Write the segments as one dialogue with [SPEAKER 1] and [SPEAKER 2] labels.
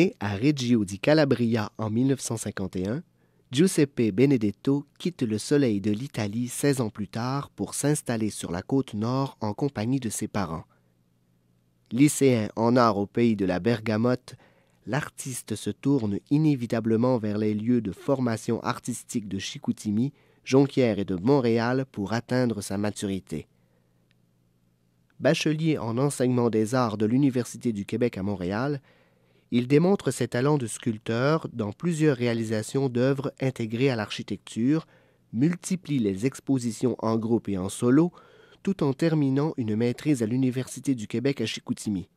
[SPEAKER 1] Né à Reggio di Calabria en 1951, Giuseppe Benedetto quitte le soleil de l'Italie 16 ans plus tard pour s'installer sur la côte nord en compagnie de ses parents. Lycéen en art au pays de la bergamote, l'artiste se tourne inévitablement vers les lieux de formation artistique de Chicoutimi, Jonquière et de Montréal pour atteindre sa maturité. Bachelier en enseignement des arts de l'Université du Québec à Montréal, il démontre ses talents de sculpteur dans plusieurs réalisations d'œuvres intégrées à l'architecture, multiplie les expositions en groupe et en solo, tout en terminant une maîtrise à l'Université du Québec à Chicoutimi.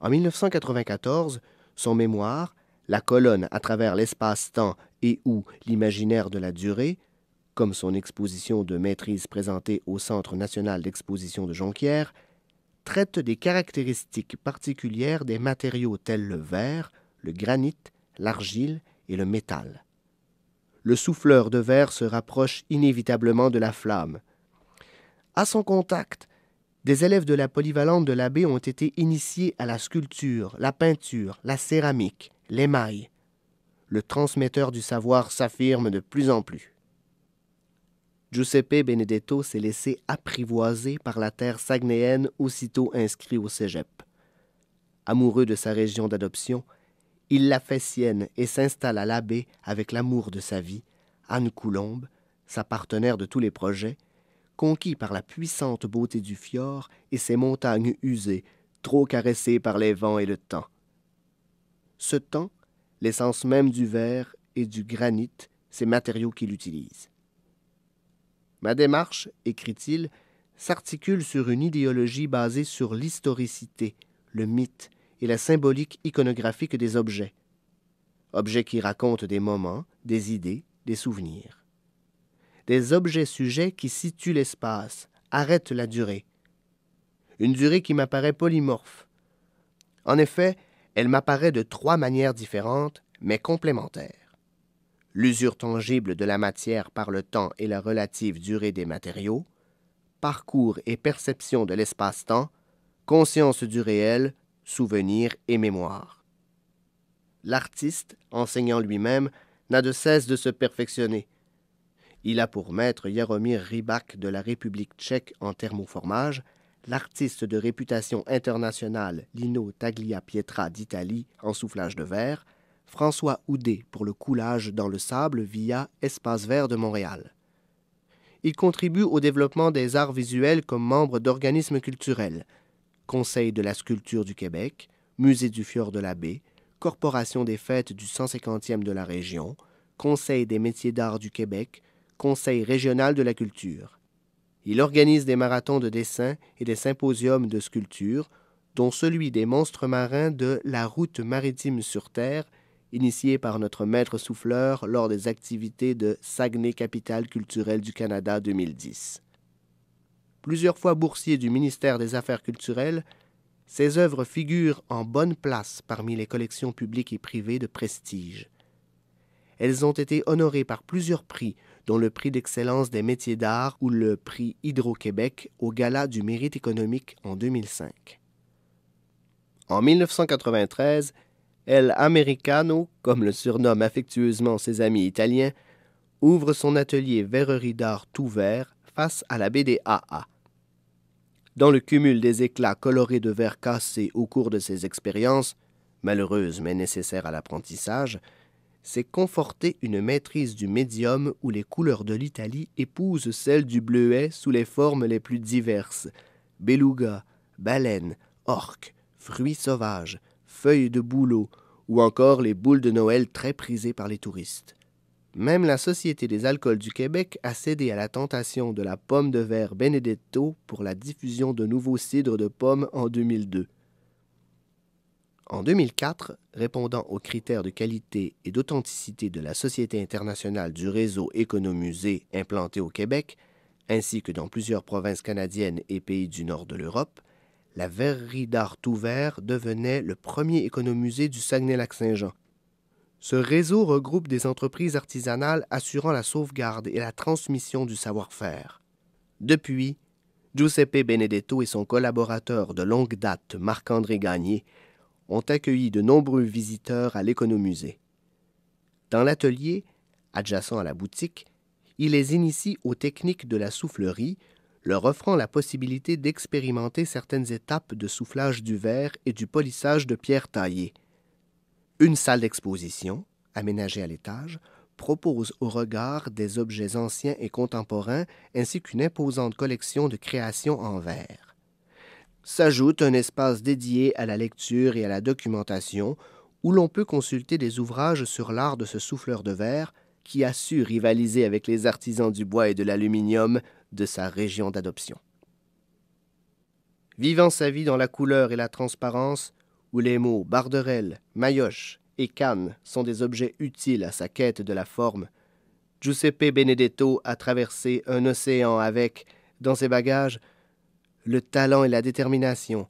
[SPEAKER 1] En 1994, son mémoire, La colonne à travers l'espace-temps et ou l'imaginaire de la durée, comme son exposition de maîtrise présentée au Centre national d'exposition de Jonquière, traite des caractéristiques particulières des matériaux tels le verre, le granit, l'argile et le métal. Le souffleur de verre se rapproche inévitablement de la flamme. À son contact, des élèves de la polyvalente de l'abbé ont été initiés à la sculpture, la peinture, la céramique, l'émail. Le transmetteur du savoir s'affirme de plus en plus. Giuseppe Benedetto s'est laissé apprivoiser par la terre saguenayenne aussitôt inscrit au cégep. Amoureux de sa région d'adoption, il la fait sienne et s'installe à l'abbé avec l'amour de sa vie, Anne Coulombe, sa partenaire de tous les projets, conquis par la puissante beauté du fjord et ses montagnes usées, trop caressées par les vents et le temps. Ce temps, l'essence même du verre et du granit, ces matériaux qu'il utilise. Ma démarche, écrit-il, s'articule sur une idéologie basée sur l'historicité, le mythe et la symbolique iconographique des objets. Objets qui racontent des moments, des idées, des souvenirs. Des objets sujets qui situent l'espace, arrêtent la durée. Une durée qui m'apparaît polymorphe. En effet, elle m'apparaît de 3 manières différentes, mais complémentaires. L'usure tangible de la matière par le temps et la relative durée des matériaux, parcours et perception de l'espace-temps, conscience du réel, souvenir et mémoire. L'artiste, enseignant lui-même, n'a de cesse de se perfectionner. Il a pour maître Jaromír Rybak de la République tchèque en thermoformage, l'artiste de réputation internationale Lino Tagliapietra d'Italie en soufflage de verre, François Houdet pour le coulage dans le sable via Espace Vert de Montréal. Il contribue au développement des arts visuels comme membre d'organismes culturels, Conseil de la sculpture du Québec, Musée du Fjord de la Baie, Corporation des fêtes du 150e de la région, Conseil des métiers d'art du Québec, Conseil régional de la culture. Il organise des marathons de dessin et des symposiums de sculpture, dont celui des monstres marins de la route maritime sur Terre, initié par notre maître souffleur lors des activités de Saguenay Capitale culturelle du Canada 2010. Plusieurs fois boursier du ministère des Affaires culturelles, ses œuvres figurent en bonne place parmi les collections publiques et privées de prestige. Elles ont été honorées par plusieurs prix, dont le prix d'excellence des métiers d'art ou le prix Hydro-Québec au Gala du mérite économique en 2005. En 1993, El Americano, comme le surnomment affectueusement ses amis italiens, ouvre son atelier verrerie d'art tout vert face à la baie des AA. Dans le cumul des éclats colorés de verre cassé au cours de ses expériences, malheureuses mais nécessaires à l'apprentissage, c'est conforter une maîtrise du médium où les couleurs de l'Italie épousent celles du bleuet sous les formes les plus diverses, beluga, baleine, orque, fruits sauvages, feuilles de bouleau ou encore les boules de Noël très prisées par les touristes. Même la Société des alcools du Québec a cédé à la tentation de la pomme de verre Benedetto pour la diffusion de nouveaux cidres de pommes en 2002. En 2004, répondant aux critères de qualité et d'authenticité de la Société internationale du réseau Économusée implantée au Québec, ainsi que dans plusieurs provinces canadiennes et pays du nord de l'Europe, la verrerie d'art tout vert devenait le premier économusée du Saguenay-Lac-Saint-Jean. Ce réseau regroupe des entreprises artisanales assurant la sauvegarde et la transmission du savoir-faire. Depuis, Giuseppe Benedetto et son collaborateur de longue date, Marc-André Gagné, ont accueilli de nombreux visiteurs à l'économusée. Dans l'atelier, adjacent à la boutique, il les initie aux techniques de la soufflerie, leur offrant la possibilité d'expérimenter certaines étapes de soufflage du verre et du polissage de pierres taillées. Une salle d'exposition, aménagée à l'étage, propose au regard des objets anciens et contemporains ainsi qu'une imposante collection de créations en verre. S'ajoute un espace dédié à la lecture et à la documentation où l'on peut consulter des ouvrages sur l'art de ce souffleur de verre qui a su rivaliser avec les artisans du bois et de l'aluminium de sa région d'adoption. Vivant sa vie dans la couleur et la transparence, où les mots barderelle, maillotche et canne sont des objets utiles à sa quête de la forme, Giuseppe Benedetto a traversé un océan avec, dans ses bagages, le talent et la détermination,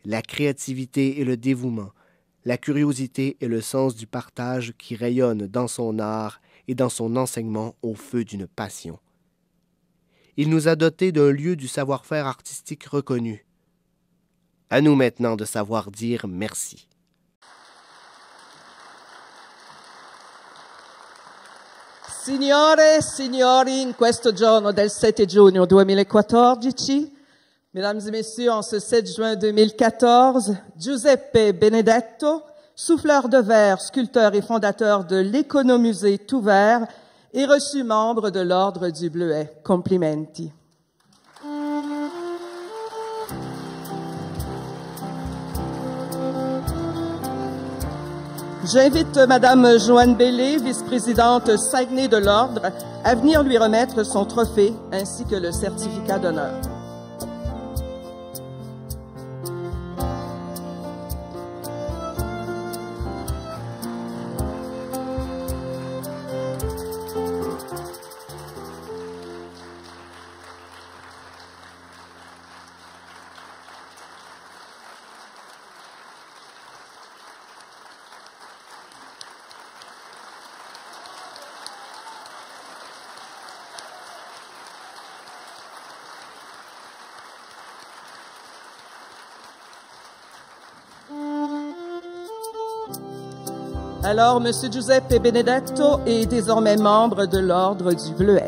[SPEAKER 1] la créativité et le dévouement, la curiosité et le sens du partage qui rayonnent dans son art et dans son enseignement au feu d'une passion. Il nous a dotés d'un lieu du savoir-faire artistique reconnu. À nous maintenant de savoir dire merci.
[SPEAKER 2] Signore e signori, in questo giorno del 7 giugno 2014, mesdames et messieurs, en ce 7 juin 2014, Giuseppe Benedetto, souffleur de verre, sculpteur et fondateur de l'économusée Tout Vert, est reçu membre de l'Ordre du Bleuet. Complimenti. J'invite Madame Joanne Bellé, vice-présidente Saguenay de l'Ordre, à venir lui remettre son trophée ainsi que le certificat d'honneur. Alors, M. Giuseppe Benedetto est désormais membre de l'Ordre du Bleuet.